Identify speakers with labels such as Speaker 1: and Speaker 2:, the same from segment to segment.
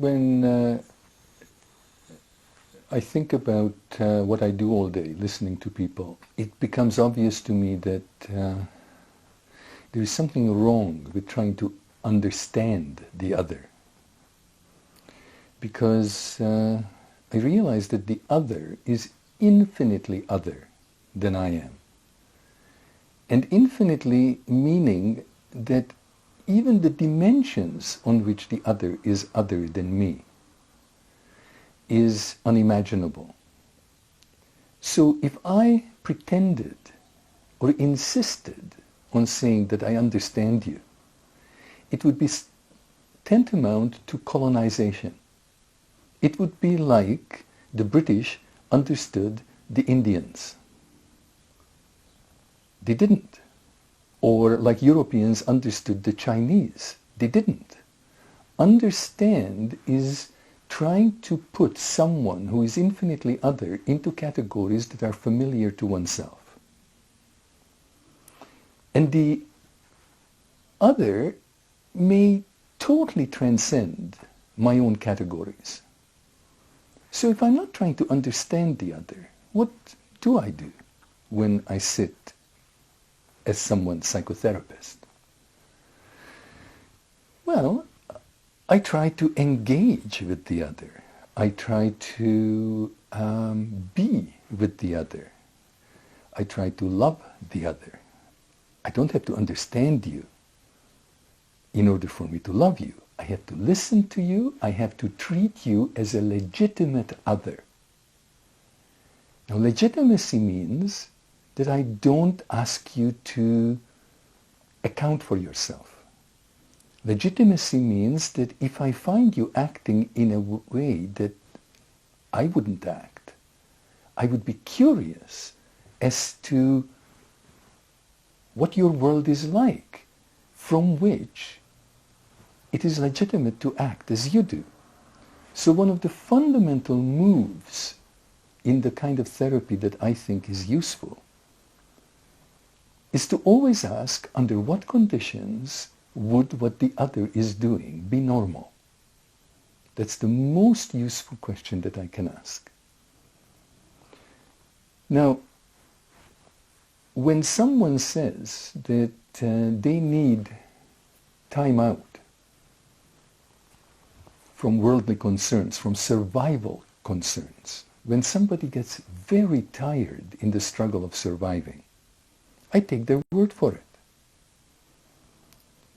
Speaker 1: when I think about what I do all day, listening to people, it becomes obvious to me that there is something wrong with trying to understand the other. Because I realize that the other is infinitely other than I am. And infinitely meaning that even the dimensions on which the other is other than me is unimaginable. So if I pretended or insisted on saying that I understand you, it would be tantamount to colonization. It would be like the British understood the Indians. They didn't. Or like Europeans understood the Chinese. They didn't. Understand is trying to put someone who is infinitely other into categories that are familiar to oneself. And the other may totally transcend my own categories. So if I'm not trying to understand the other, what do I do when I sit as someone's psychotherapist? Well, I try to engage with the other. I try to be with the other. I try to love the other. I don't have to understand you in order for me to love you. I have to listen to you. I have to treat you as a legitimate other. Now, legitimacy means that I don't ask you to account for yourself. Legitimacy means that if I find you acting in a way that I wouldn't act, I would be curious as to what your world is like, from which it is legitimate to act as you do. So one of the fundamental moves in the kind of therapy that I think is useful is to always ask, under what conditions would what the other is doing be normal? That's the most useful question that I can ask. Now, when someone says that they need time out from worldly concerns, from survival concerns, when somebody gets very tired in the struggle of surviving, I take their word for it.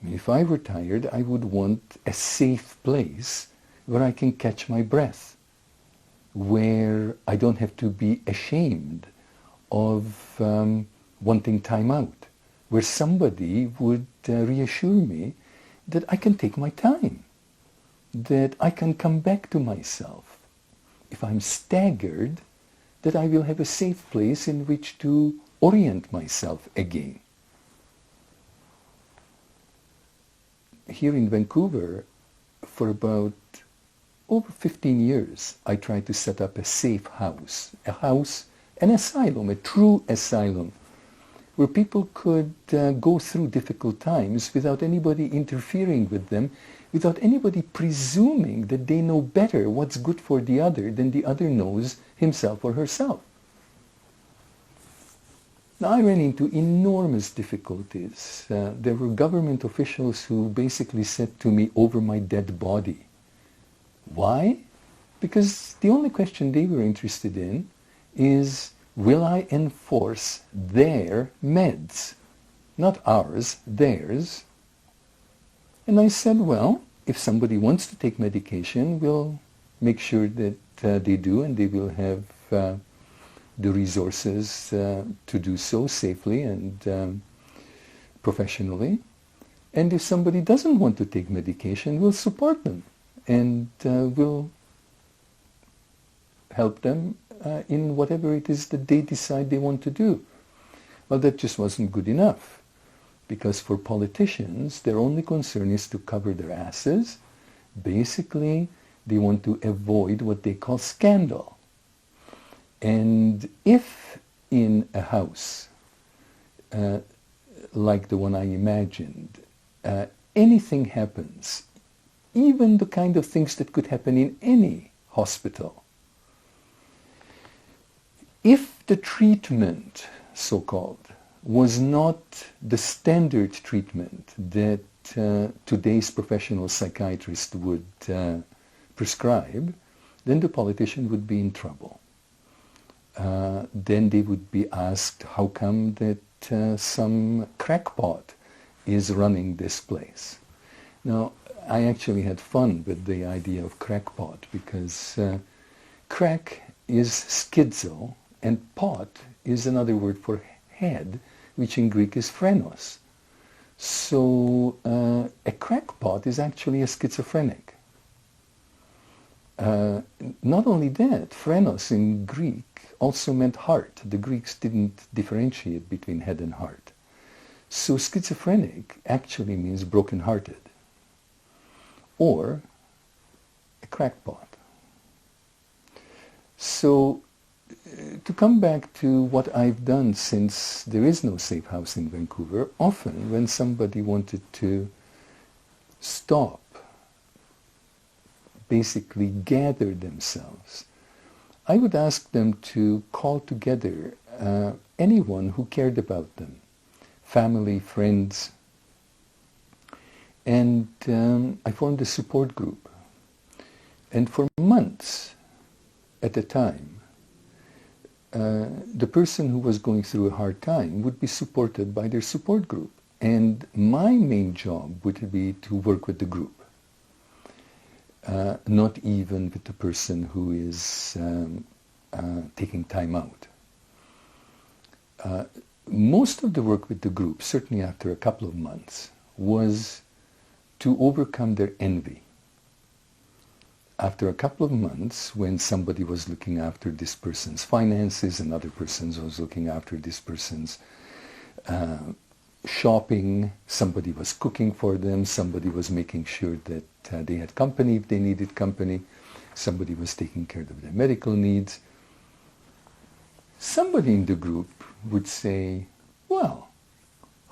Speaker 1: If I were tired, I would want a safe place where I can catch my breath, where I don't have to be ashamed of wanting time out, where somebody would reassure me that I can take my time, that I can come back to myself. If I'm staggered, that I will have a safe place in which to orient myself again. Here in Vancouver, for about over 15 years, I tried to set up a safe house, an asylum, a true asylum, where people could go through difficult times without anybody interfering with them, without anybody presuming that they know better what's good for the other than the other knows himself or herself. Now, I ran into enormous difficulties. There were government officials who basically said to me, over my dead body. Why? Because the only question they were interested in is, will I enforce their meds? Not ours, theirs. And I said, well, if somebody wants to take medication, we'll make sure that they do, and they will have the resources to do so safely and professionally. And if somebody doesn't want to take medication, we'll support them and we'll help them in whatever it is that they decide they want to do. Well, that just wasn't good enough, because for politicians, their only concern is to cover their asses. Basically, they want to avoid what they call scandal. And if in a house like the one I imagined, anything happens even the kind of things that could happen in any hospital. If the treatment, so-called, was not the standard treatment that today's professional psychiatrist would prescribe, then the politician would be in trouble. Then they would be asked, how come that some crackpot is running this place? Now, I actually had fun with the idea of crackpot because crack is schizo and pot is another word for head, which in Greek is phrenos. So a crackpot is actually a schizophrenic. Not only that, phrenos in Greek also meant heart. The Greeks didn't differentiate between head and heart. So schizophrenic actually means broken-hearted, or a crackpot. So to come back to what I've done, since there is no safe house in Vancouver, often when somebody wanted to stop, basically gather themselves, I would ask them to call together anyone who cared about them, family, friends, and I formed a support group. And for months at a time, the person who was going through a hard time would be supported by their support group. And my main job would be to work with the group, not even with the person who is taking time out. Most of the work with the group, certainly after a couple of months, was to overcome their envy. After a couple of months, when somebody was looking after this person's finances, another person was looking after this person's shopping, somebody was cooking for them, somebody was making sure that they had company if they needed company, somebody was taking care of their medical needs, somebody in the group would say, well,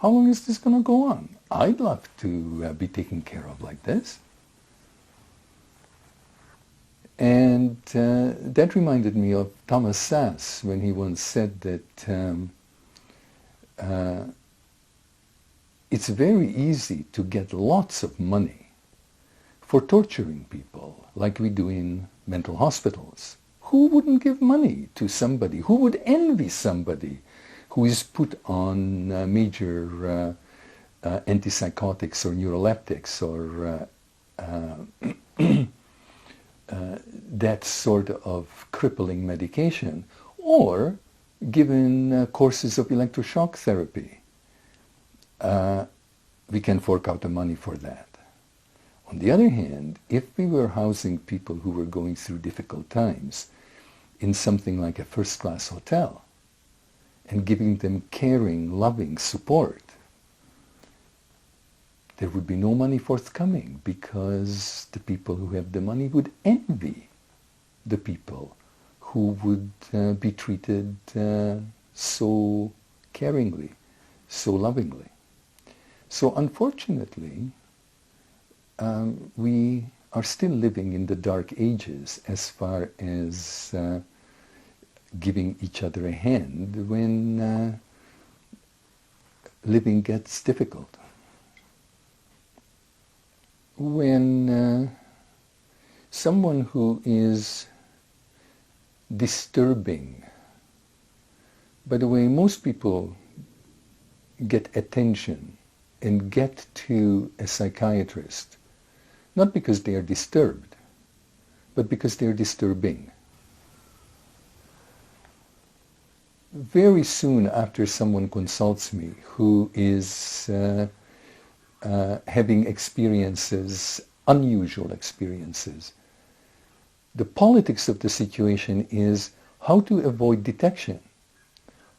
Speaker 1: how long is this going to go on? I'd love to be taken care of like this. And that reminded me of Thomas Sass when he once said that it's very easy to get lots of money for torturing people like we do in mental hospitals. Who wouldn't give money to somebody? Who would envy somebody who is put on major antipsychotics or neuroleptics or that sort of crippling medication, or given courses of electroshock therapy? We can fork out the money for that. On the other hand, if we were housing people who were going through difficult times in something like a first-class hotel and giving them caring, loving support, there would be no money forthcoming because the people who have the money would envy the people who would be treated so caringly, so lovingly. So unfortunately, we are still living in the dark ages as far as giving each other a hand when living gets difficult. When someone who is disturbing, by the way, most people get attention and get to a psychiatrist not because they are disturbed, but because they are disturbing. Very soon after someone consults me who is having experiences, unusual experiences, the politics of the situation is how to avoid detection,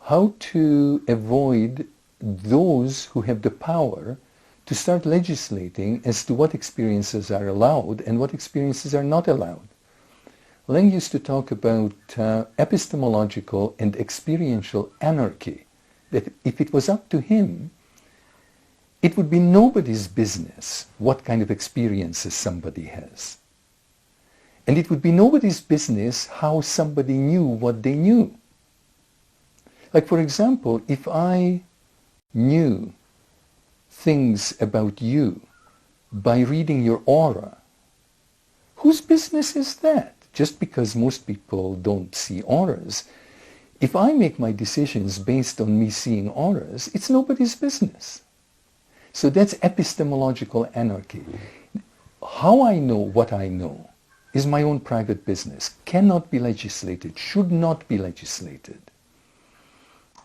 Speaker 1: how to avoid those who have the power to start legislating as to what experiences are allowed and what experiences are not allowed. Lang used to talk about epistemological and experiential anarchy, that if it was up to him, it would be nobody's business what kind of experiences somebody has. And it would be nobody's business how somebody knew what they knew. Like, for example, if I knew things about you by reading your aura, whose business is that? Just because most people don't see auras, if I make my decisions based on me seeing auras, it's nobody's business. So that's epistemological anarchy. How I know what I know is my own private business, cannot be legislated, should not be legislated.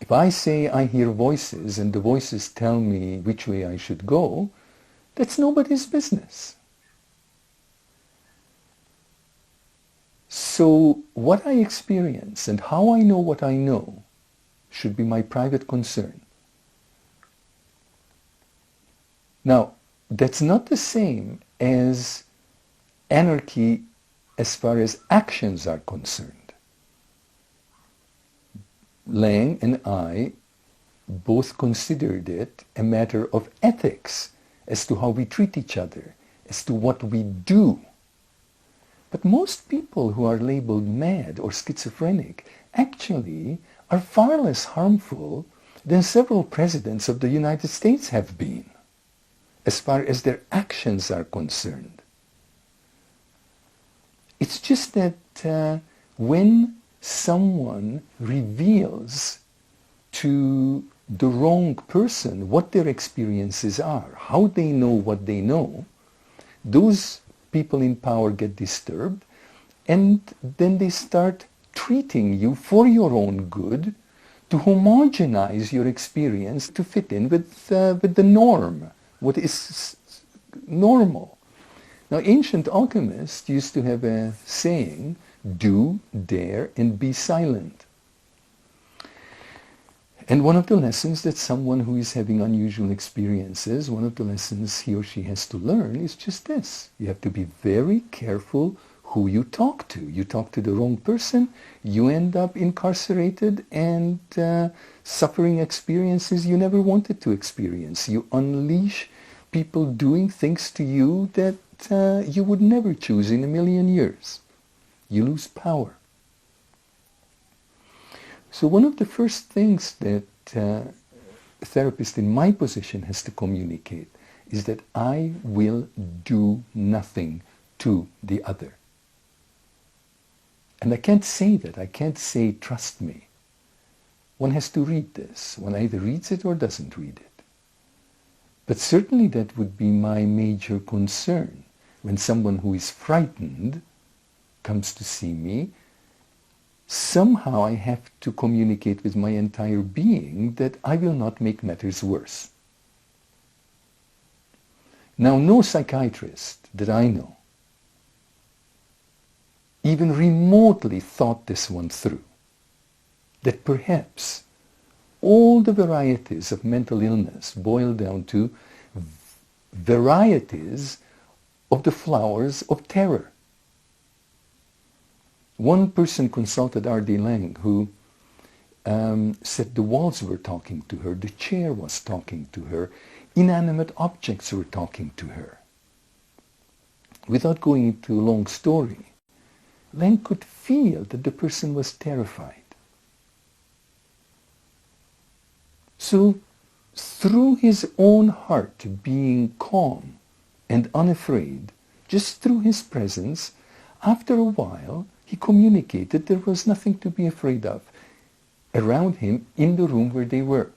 Speaker 1: If I say I hear voices and the voices tell me which way I should go, that's nobody's business. So what I experience and how I know what I know should be my private concern. Now, that's not the same as anarchy as far as actions are concerned. Lang and I both considered it a matter of ethics as to how we treat each other, as to what we do. But most people who are labeled mad or schizophrenic actually are far less harmful than several presidents of the United States have been, as far as their actions are concerned. It's just that when someone reveals to the wrong person what their experiences are, how they know what they know, those people in power get disturbed, and then they start treating you for your own good to homogenize your experience to fit in with the norm, what is normal. Now, ancient alchemists used to have a saying, do, dare, and be silent. And one of the lessons that someone who is having unusual experiences, one of the lessons he or she has to learn is just this. You have to be very careful who you talk to. You talk to the wrong person, you end up incarcerated and suffering experiences you never wanted to experience. You unleash people doing things to you that you would never choose in a million years. You lose power. So one of the first things that a therapist in my position has to communicate is that I will do nothing to the other. And I can't say that. I can't say, trust me. One has to read this. One either reads it or doesn't read it. But certainly that would be my major concern when someone who is frightened comes to see me. Somehow I have to communicate with my entire being that I will not make matters worse. Now, no psychiatrist that I know even remotely thought this one through, that perhaps all the varieties of mental illness boil down to varieties of the flowers of terror. One person consulted R.D. Laing, who said the walls were talking to her, the chair was talking to her, inanimate objects were talking to her. Without going into a long story, Laing could feel that the person was terrified. So, through his own heart being calm and unafraid, just through his presence, after a while, he communicated there was nothing to be afraid of around him in the room where they were.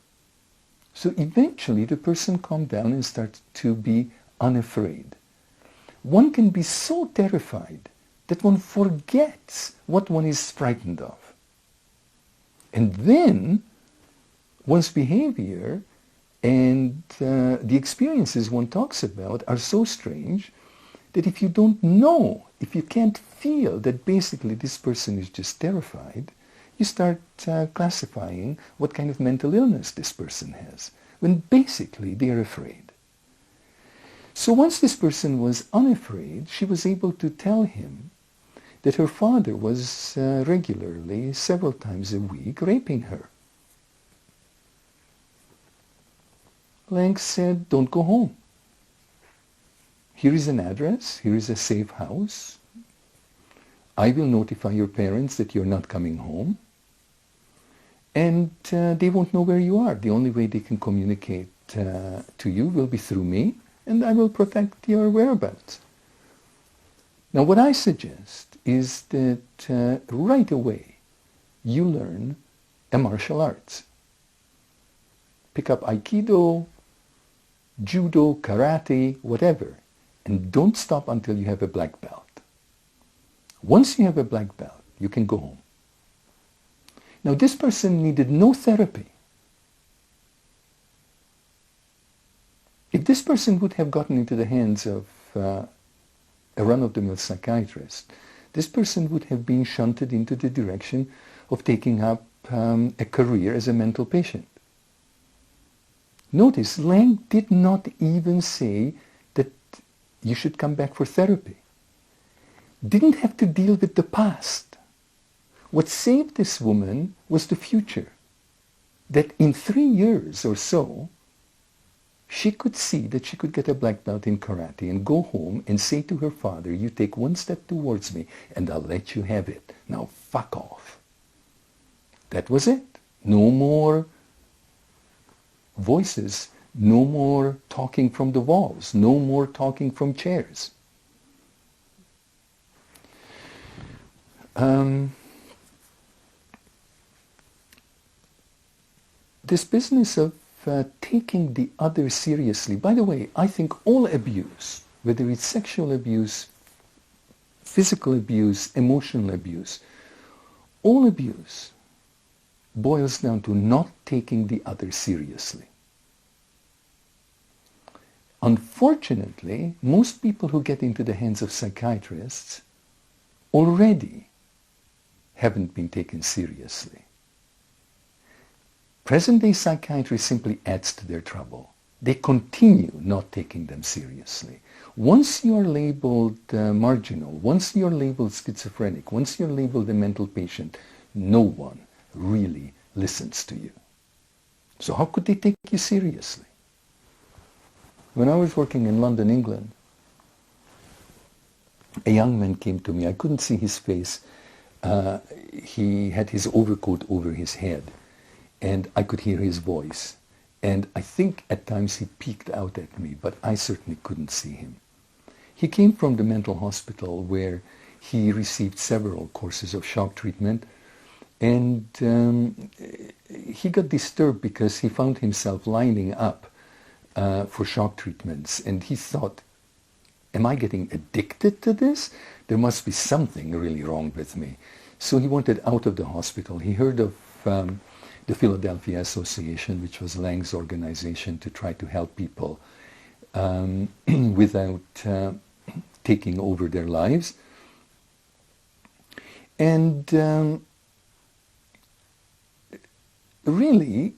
Speaker 1: So eventually the person calmed down and started to be unafraid. One can be so terrified that one forgets what one is frightened of. And then one's behavior and the experiences one talks about are so strange that if you don't know, if you can't feel that basically this person is just terrified, you start classifying what kind of mental illness this person has, when basically they are afraid. So once this person was unafraid, she was able to tell him that her father was regularly, several times a week, raping her. Lang said, don't go home. Here is an address, here is a safe house. I will notify your parents that you're not coming home. And they won't know where you are. The only way they can communicate to you will be through me, and I will protect your whereabouts. Now, what I suggest is that right away you learn a martial arts. Pick up Aikido, Judo, Karate, whatever, and don't stop until you have a black belt. Once you have a black belt, you can go home. Now, this person needed no therapy. If this person would have gotten into the hands of a run-of-the-mill psychiatrist, this person would have been shunted into the direction of taking up a career as a mental patient. Notice, Lang did not even say that you should come back for therapy. Didn't have to deal with the past. What saved this woman was the future. That in 3 years or so, she could see that she could get a black belt in karate and go home and say to her father, you take one step towards me and I'll let you have it. Now fuck off. That was it. No more voices, no more talking from the walls, no more talking from chairs. This business of taking the other seriously, by the way, I think all abuse, whether it's sexual abuse, physical abuse, emotional abuse, all abuse boils down to not taking the other seriously. Unfortunately, most people who get into the hands of psychiatrists already haven't been taken seriously. Present-day psychiatry simply adds to their trouble. They continue not taking them seriously. Once you are labeled marginal, once you are labeled schizophrenic, once you are labeled a mental patient, no one really listens to you. So how could they take you seriously? When I was working in London, England, a young man came to me. I couldn't see his face. He had his overcoat over his head, and I could hear his voice. And I think at times he peeked out at me, but I certainly couldn't see him. He came from the mental hospital where he received several courses of shock treatment, and he got disturbed because he found himself lining up for shock treatments, and he thought, am I getting addicted to this? There must be something really wrong with me. So he wanted out of the hospital. He heard of the Philadelphia Association, which was Lang's organization to try to help people without taking over their lives. And really,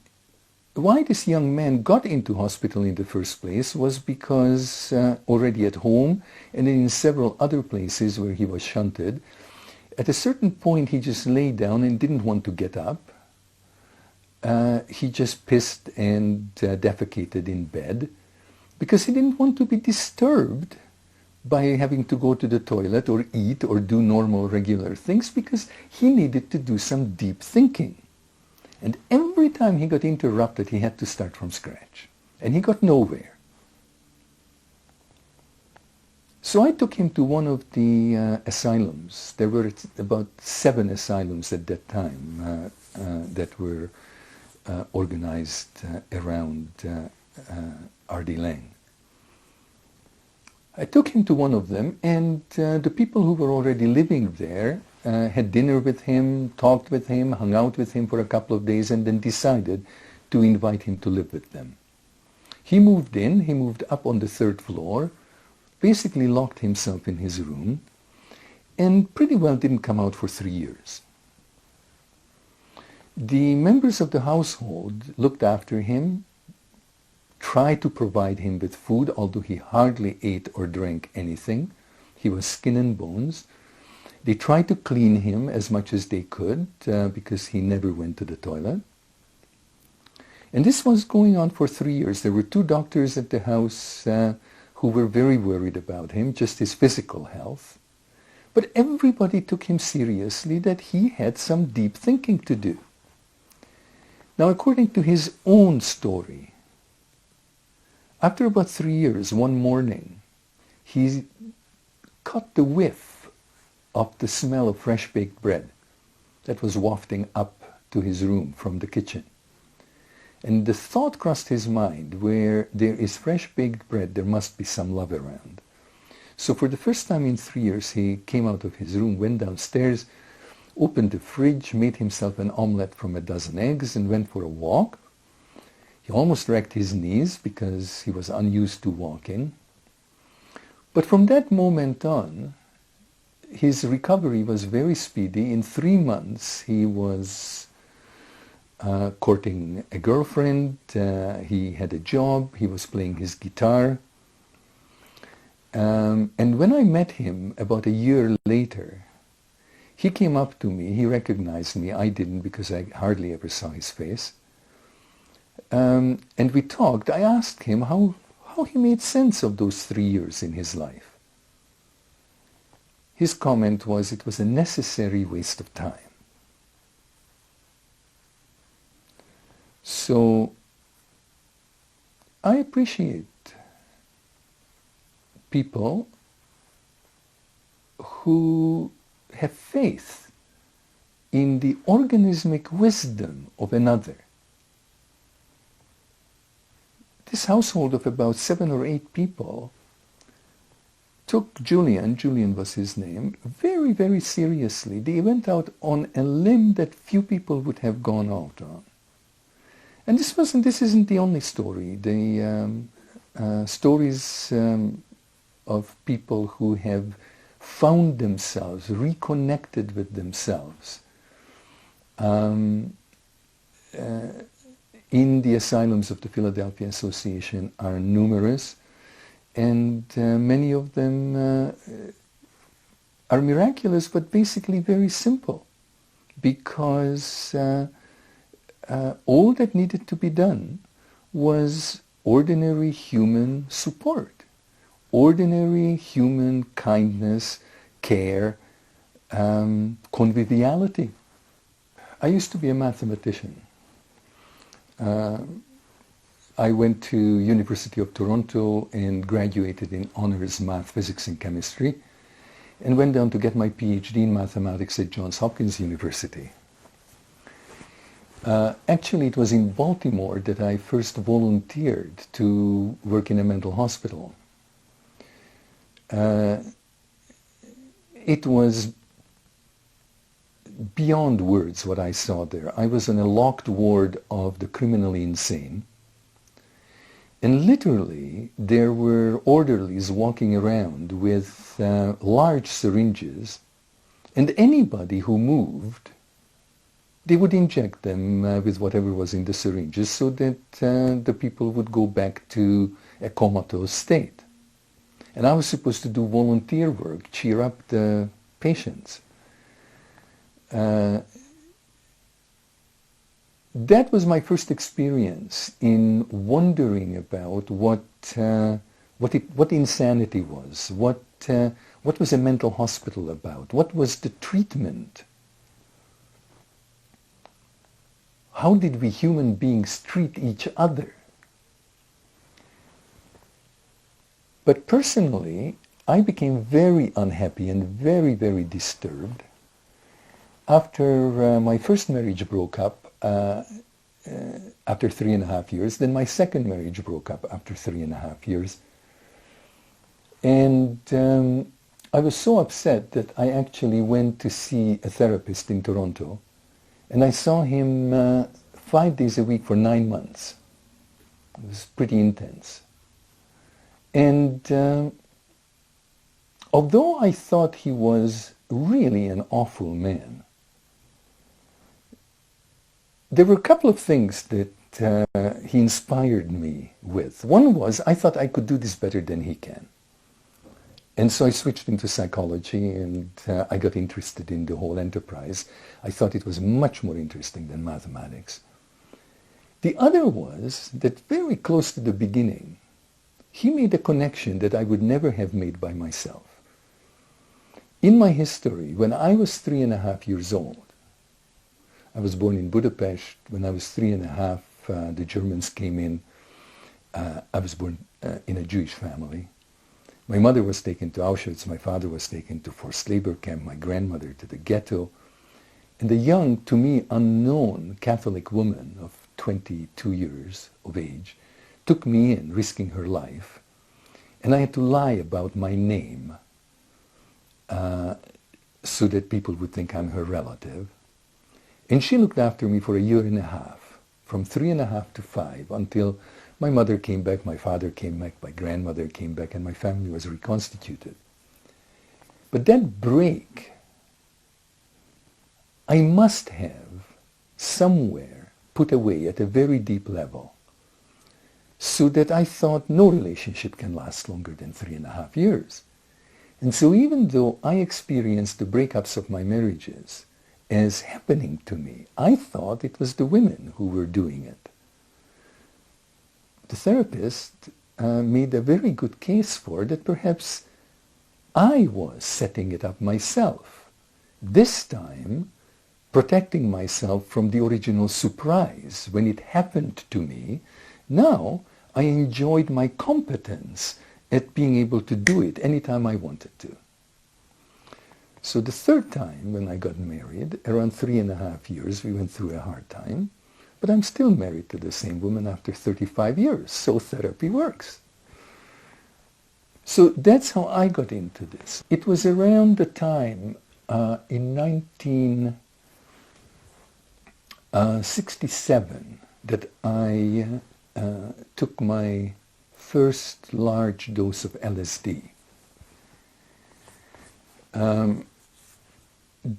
Speaker 1: why this young man got into hospital in the first place was because already at home and in several other places where he was shunted, at a certain point he just lay down and didn't want to get up. He just pissed and defecated in bed because he didn't want to be disturbed by having to go to the toilet or eat or do normal regular things, because he needed to do some deep thinking. And every time he got interrupted, he had to start from scratch. And he got nowhere. So I took him to one of the asylums. There were about 7 asylums at that time that were organized around R.D. Lang. I took him to one of them, and the people who were already living there had dinner with him, talked with him, hung out with him for a couple of days, and then decided to invite him to live with them. He moved in, he moved up on the 3rd floor, basically locked himself in his room, and pretty well didn't come out for 3 years. The members of the household looked after him, tried to provide him with food, although he hardly ate or drank anything. He was skin and bones. They tried to clean him as much as they could because he never went to the toilet. And this was going on for 3 years. There were 2 doctors at the house who were very worried about him, just his physical health. But everybody took him seriously that he had some deep thinking to do. Now, according to his own story, after about 3 years, one morning, he caught the whiff of the smell of fresh baked bread that was wafting up to his room from the kitchen. And the thought crossed his mind, where there is fresh baked bread, there must be some love around. So for the first time in 3 years, he came out of his room, went downstairs, opened the fridge, made himself an omelette from a dozen eggs, and went for a walk. He almost wrecked his knees because he was unused to walking. But from that moment on, his recovery was very speedy. In 3 months, he was courting a girlfriend, he had a job, he was playing his guitar. And when I met him about a year later, he came up to me, he recognized me, I didn't because I hardly ever saw his face. And we talked. I asked him how he made sense of those 3 years in his life. His comment was, it was a necessary waste of time. So I appreciate people who have faith in the organismic wisdom of another. This household of about 7 or 8 people took Julian was his name, very, very seriously. They went out on a limb that few people would have gone out on. And this isn't the only story. The stories of people who have found themselves, reconnected with themselves in the asylums of the Philadelphia Association are numerous, and many of them are miraculous, but basically very simple, because all that needed to be done was ordinary human support, ordinary human kindness, care, conviviality. I used to be a mathematician. I went to University of Toronto and graduated in honors math, physics and chemistry, and went down to get my PhD in mathematics at Johns Hopkins University. Actually, it was in Baltimore that I first volunteered to work in a mental hospital. It was beyond words what I saw there. I was in a locked ward of the criminally insane. And literally, there were orderlies walking around with large syringes, and anybody who moved, they would inject them with whatever was in the syringes so that the people would go back to a comatose state. And I was supposed to do volunteer work, cheer up the patients. That was my first experience in wondering about what insanity was, what was a mental hospital about, what was the treatment. How did we human beings treat each other? But personally, I became very unhappy and very, very disturbed after my first marriage broke up after 3.5 years. Then my second marriage broke up after 3.5 years. And I was so upset that I actually went to see a therapist in Toronto. And I saw him 5 days a week for 9 months. It was pretty intense. And although I thought he was really an awful man, there were a couple of things that he inspired me with. One was, I thought I could do this better than he can. And so I switched into psychology, and I got interested in the whole enterprise. I thought it was much more interesting than mathematics. The other was that very close to the beginning, he made a connection that I would never have made by myself. In my history, when I was 3.5 years old, I was born in Budapest. When I was 3.5, the Germans came in. I was born in a Jewish family. My mother was taken to Auschwitz. My father was taken to forced labor camp. My grandmother to the ghetto. And a young, to me, unknown Catholic woman of 22 years of age took me in, risking her life. And I had to lie about my name so that people would think I'm her relative. And she looked after me for 1.5 years, from 3.5 to 5, until my mother came back, my father came back, my grandmother came back, and my family was reconstituted. But that break, I must have somewhere put away at a very deep level, so that I thought no relationship can last longer than 3.5 years. And so even though I experienced the breakups of my marriages as happening to me, I thought it was the women who were doing it. The therapist made a very good case for that perhaps I was setting it up myself, this time protecting myself from the original surprise when it happened to me. Now I enjoyed my competence at being able to do it anytime I wanted to. So the third time when I got married, around 3.5 years, we went through a hard time, but I'm still married to the same woman after 35 years, so therapy works. So that's how I got into this. It was around the time in 1967 that I took my first large dose of LSD.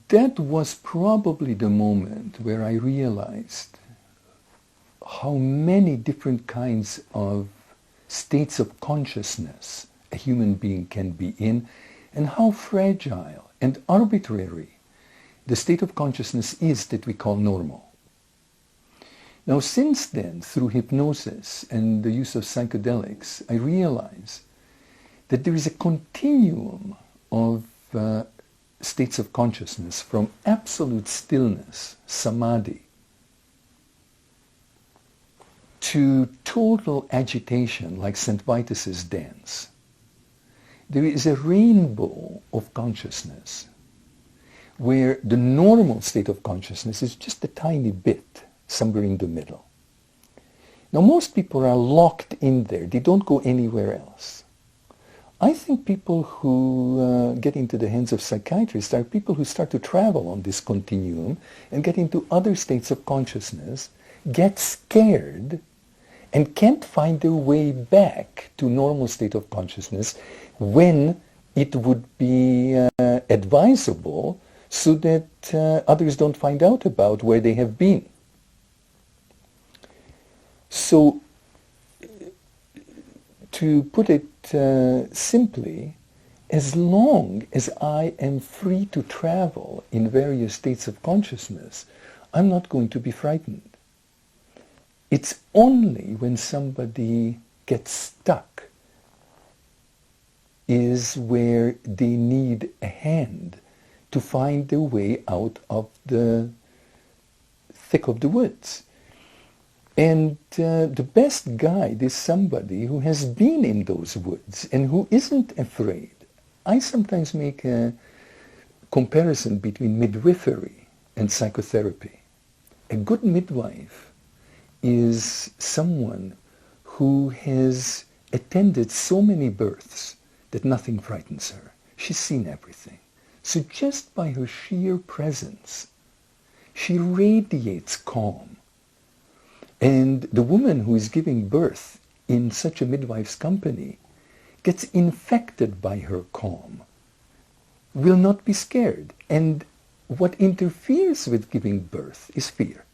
Speaker 1: That was probably the moment where I realized how many different kinds of states of consciousness a human being can be in, and how fragile and arbitrary the state of consciousness is that we call normal. Now, since then, through hypnosis and the use of psychedelics, I realize that there is a continuum of states of consciousness, from absolute stillness, samadhi, to total agitation, like St. Vitus's dance. There is a rainbow of consciousness where the normal state of consciousness is just a tiny bit, somewhere in the middle. Now, most people are locked in there. They don't go anywhere else. I think people who get into the hands of psychiatrists are people who start to travel on this continuum and get into other states of consciousness, get scared, and can't find their way back to normal state of consciousness when it would be advisable, so that others don't find out about where they have been. So, to put it simply, as long as I am free to travel in various states of consciousness, I'm not going to be frightened. It's only when somebody gets stuck is where they need a hand to find their way out of the thick of the woods. And the best guide is somebody who has been in those woods and who isn't afraid. I sometimes make a comparison between midwifery and psychotherapy. A good midwife is someone who has attended so many births that nothing frightens her. She's seen everything. So just by her sheer presence, she radiates calm. And the woman who is giving birth in such a midwife's company gets infected by her calm, will not be scared. And what interferes with giving birth is fear.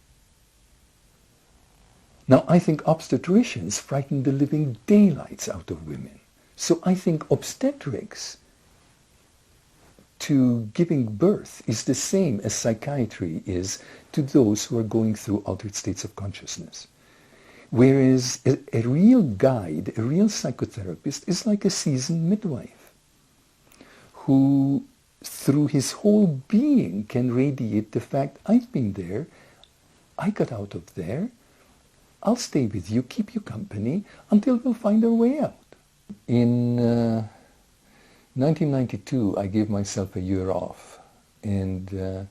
Speaker 1: Now, I think obstetricians frighten the living daylights out of women. So I think obstetrics to giving birth is the same as psychiatry is to those who are going through altered states of consciousness. Whereas a real guide, a real psychotherapist is like a seasoned midwife who, through his whole being, can radiate the fact, I've been there, I got out of there, I'll stay with you, keep you company, until we'll find our way out. In 1992, I gave myself a year off, and I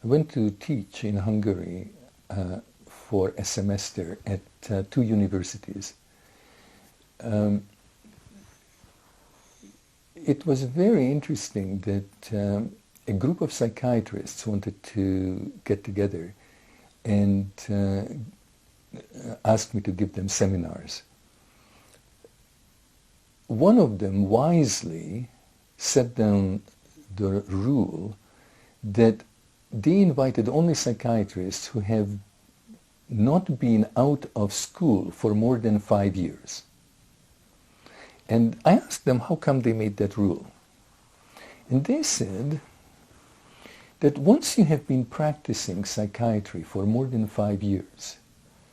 Speaker 1: went to teach in Hungary for a semester at 2 universities. It was very interesting that a group of psychiatrists wanted to get together and asked me to give them seminars. One of them wisely set down the rule that they invited only psychiatrists who have not been out of school for more than 5 years. And I asked them how come they made that rule. And they said that once you have been practicing psychiatry for more than 5 years,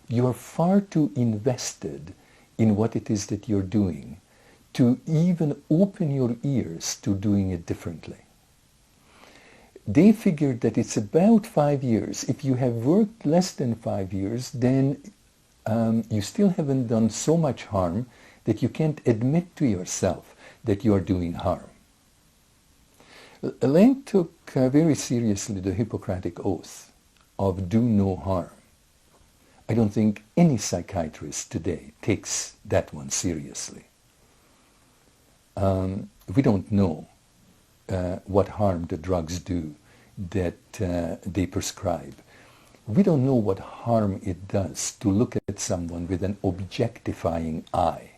Speaker 1: you are far too invested in what it is that you're doing to even open your ears to doing it differently. They figured that it's about 5 years. If you have worked less than 5 years, then you still haven't done so much harm that you can't admit to yourself that you are doing harm. Lang took very seriously the Hippocratic Oath of do no harm. I don't think any psychiatrist today takes that one seriously. We don't know what harm the drugs do that they prescribe. We don't know what harm it does to look at someone with an objectifying eye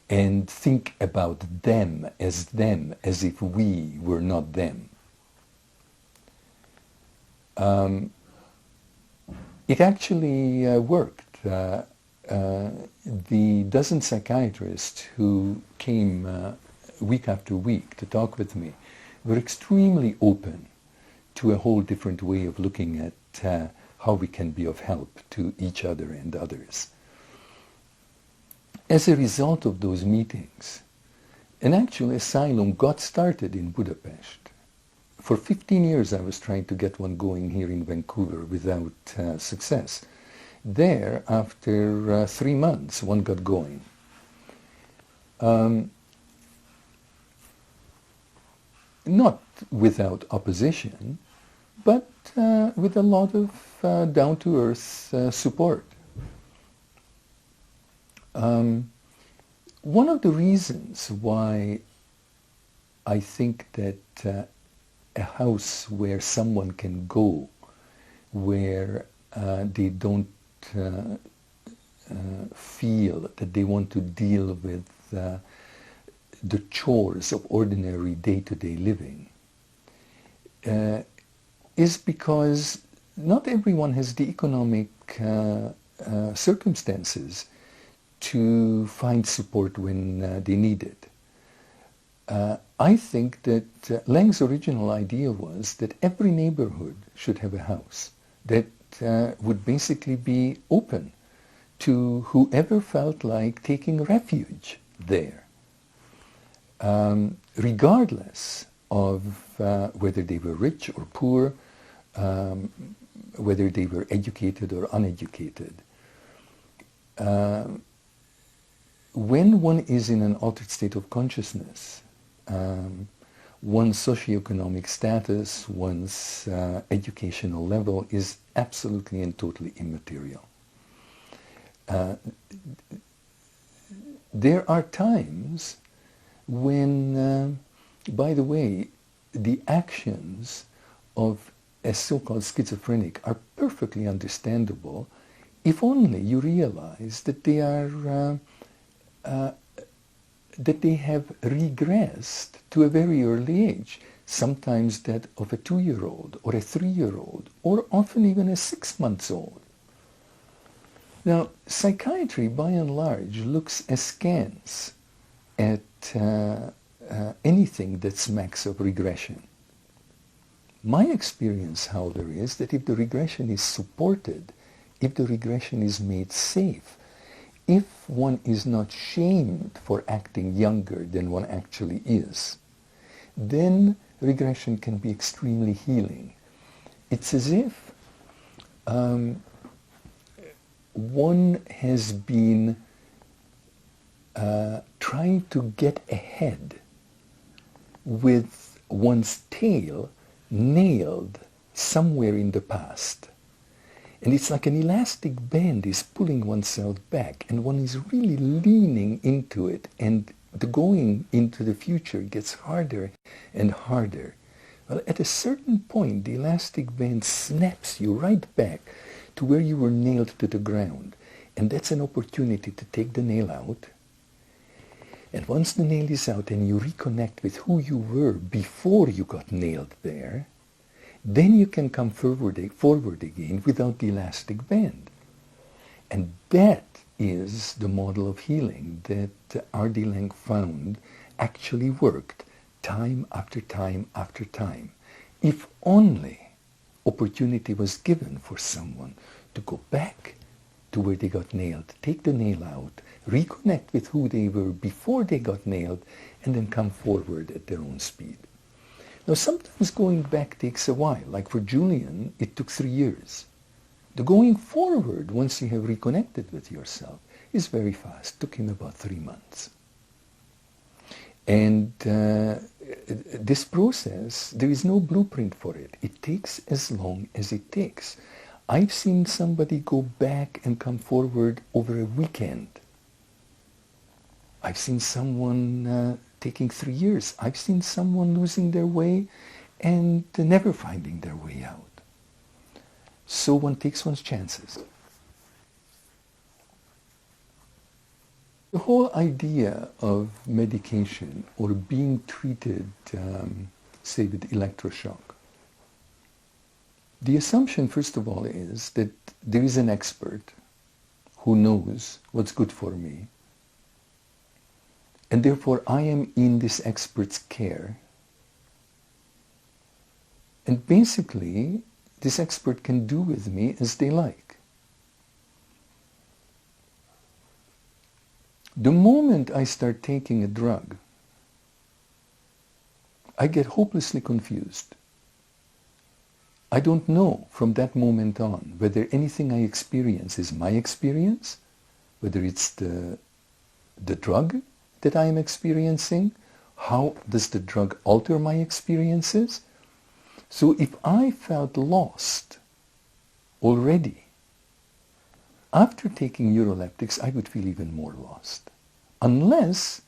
Speaker 1: and think about them as if we were not them. It actually worked. The dozen psychiatrists who came week after week to talk with me were extremely open to a whole different way of looking at how we can be of help to each other and others. As a result of those meetings, an actual asylum got started in Budapest. For 15 years I was trying to get one going here in Vancouver without success. There, after 3 months, one got going. Not without opposition, but with a lot of down-to-earth support. One of the reasons why I think that a house where someone can go, where they don't feel that they want to deal with the chores of ordinary day-to-day living, is because not everyone has the economic circumstances to find support when they need it. I think that Lang's original idea was that every neighborhood should have a house that would basically be open to whoever felt like taking refuge there, regardless of whether they were rich or poor, whether they were educated or uneducated. When one is in an altered state of consciousness, one's socioeconomic status, one's educational level is absolutely and totally immaterial. There are times when, by the way, the actions of a so-called schizophrenic are perfectly understandable if only you realize that they are that they have regressed to a very early age, sometimes that of a 2-year-old or a 3-year-old, or often even a 6-month-old. Now, psychiatry, by and large, looks askance at anything that smacks of regression. My experience, however, is that if the regression is supported if the regression is made safe, if one is not shamed for acting younger than one actually is, then regression can be extremely healing. It's as if one has been trying to get ahead with one's tail nailed somewhere in the past. And it's like an elastic band is pulling oneself back, and one is really leaning into it, and the going into the future gets harder and harder. Well, at a certain point, the elastic band snaps you right back to where you were nailed to the ground. And that's an opportunity to take the nail out. And once the nail is out and you reconnect with who you were before you got nailed there, then you can come forward again without the elastic band. And that is the model of healing that R.D. Laing found actually worked time after time after time. If only opportunity was given for someone to go back to where they got nailed, take the nail out, reconnect with who they were before they got nailed, and then come forward at their own speed. Now, sometimes going back takes a while. Like for Julian, it took 3 years. The going forward, once you have reconnected with yourself, is very fast. It took him about 3 months. And this process, there is no blueprint for it. It takes as long as it takes. I've seen somebody go back and come forward over a weekend. I've seen someone taking 3 years. I've seen someone losing their way and never finding their way out. So one takes one's chances. The whole idea of medication or being treated, say, with electroshock, the assumption, first of all, is that there is an expert who knows what's good for me, and therefore I am in this expert's care. And basically, this expert can do with me as they like. The moment I start taking a drug, I get hopelessly confused. I don't know from that moment on whether anything I experience is my experience, whether it's the drug that I am experiencing, how does the drug alter my experiences. So if I felt lost already, after taking neuroleptics, I would feel even more lost, unless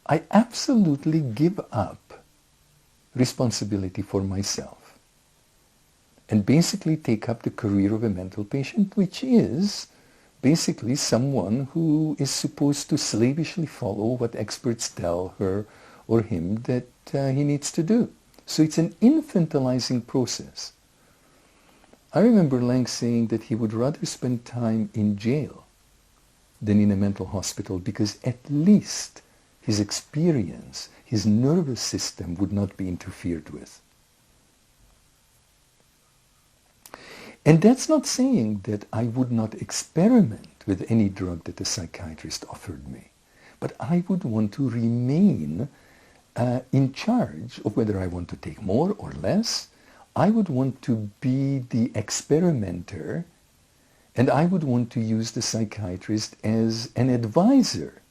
Speaker 1: I absolutely give up responsibility for myself and basically take up the career of a mental patient, which is basically someone who is supposed to slavishly follow what experts tell her or him that he needs to do. So it's an infantilizing process. I remember Laing saying that he would rather spend time in jail than in a mental hospital because at least his experience, his nervous system would not be interfered with. And that's not saying that I would not experiment with any drug that a psychiatrist offered me, but I would want to remain in charge of whether I want to take more or less. I would want to be the experimenter, and I would want to use the psychiatrist as an advisor.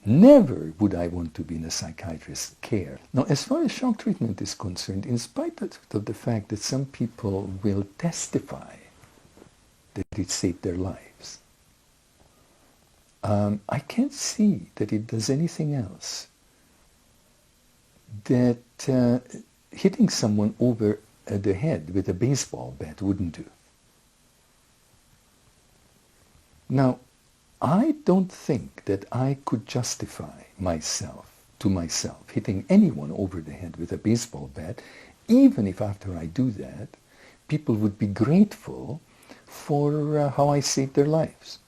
Speaker 1: Never would I want to be in a psychiatrist's care. Now, as far as shock treatment is concerned, in spite of the fact that some people will testify that it saved their lives, I can't see that it does anything else that hitting someone over the head with a baseball bat wouldn't do. Now, I don't think that I could justify to myself hitting anyone over the head with a baseball bat, even if after I do that, people would be grateful for how I saved their lives.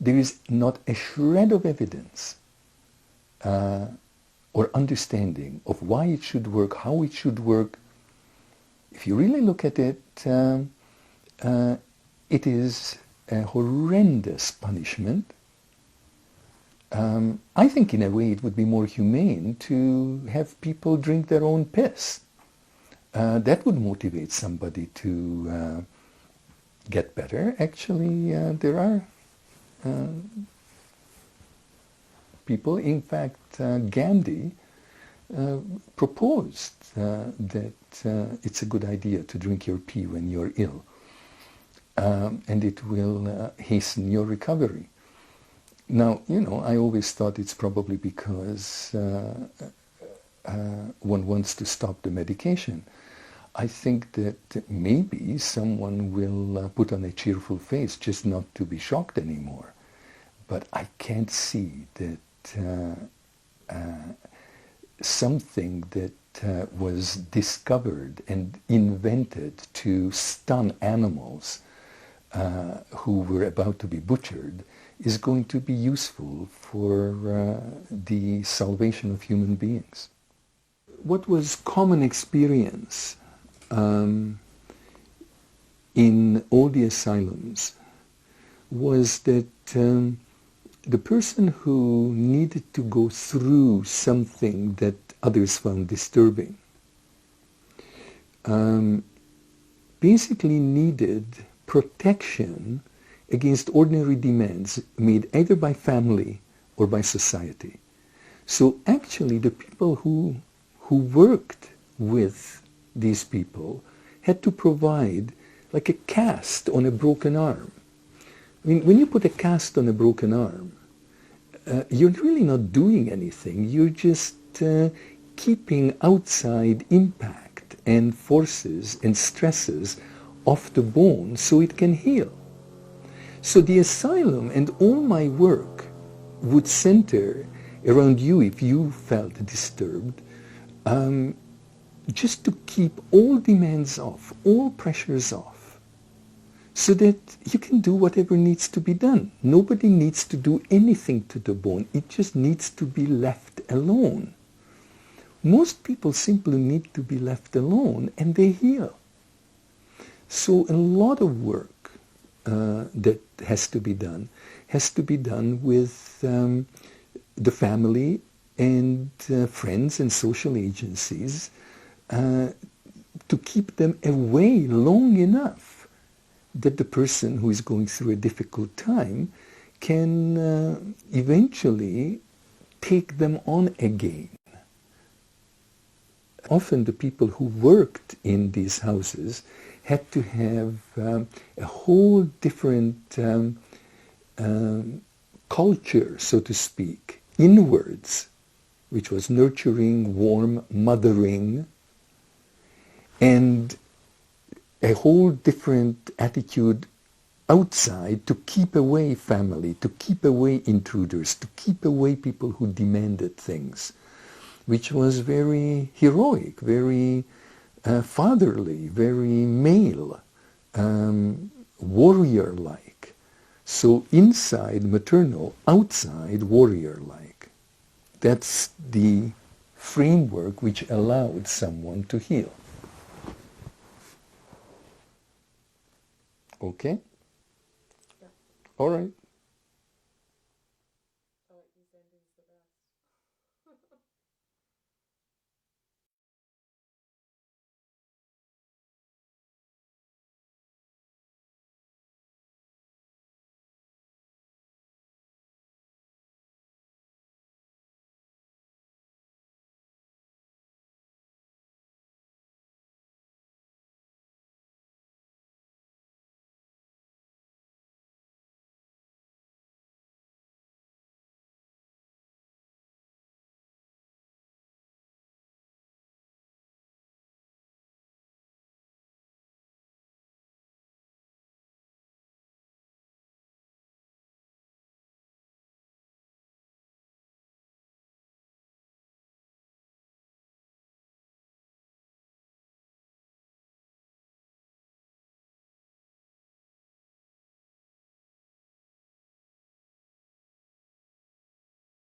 Speaker 1: There is not a shred of evidence or understanding of why it should work, how it should work. If you really look at it, it is a horrendous punishment. I think in a way it would be more humane to have people drink their own piss. That would motivate somebody to get better. Actually, there are people, in fact, Gandhi proposed that it's a good idea to drink your pee when you're ill, and it will hasten your recovery. Now, you know, I always thought it's probably because one wants to stop the medication. I think that maybe someone will put on a cheerful face just not to be shocked anymore. But I can't see that something that was discovered and invented to stun animals who were about to be butchered is going to be useful for the salvation of human beings. What was common experience in all the asylums was that the person who needed to go through something that others found disturbing basically needed protection against ordinary demands made either by family or by society. So actually the people who worked with these people had to provide like a cast on a broken arm. I mean, when you put a cast on a broken arm, you're really not doing anything. You're just keeping outside impact and forces and stresses off the bone so it can heal. So the asylum and all my work would center around you if you felt disturbed, just to keep all demands off, all pressures off, so that you can do whatever needs to be done. Nobody needs to do anything to the bone. It just needs to be left alone. Most people simply need to be left alone and they heal. So a lot of work that has to be done with the family and friends and social agencies to keep them away long enough that the person who is going through a difficult time can eventually take them on again. Often the people who worked in these houses had to have a whole different culture, so to speak, inwards, which was nurturing, warm, mothering, and a whole different attitude outside to keep away family, to keep away intruders, to keep away people who demanded things, which was very heroic, very fatherly, very male, warrior-like. So inside maternal, outside warrior-like. That's the framework which allowed someone to heal. Okay?
Speaker 2: Yeah.
Speaker 1: All right.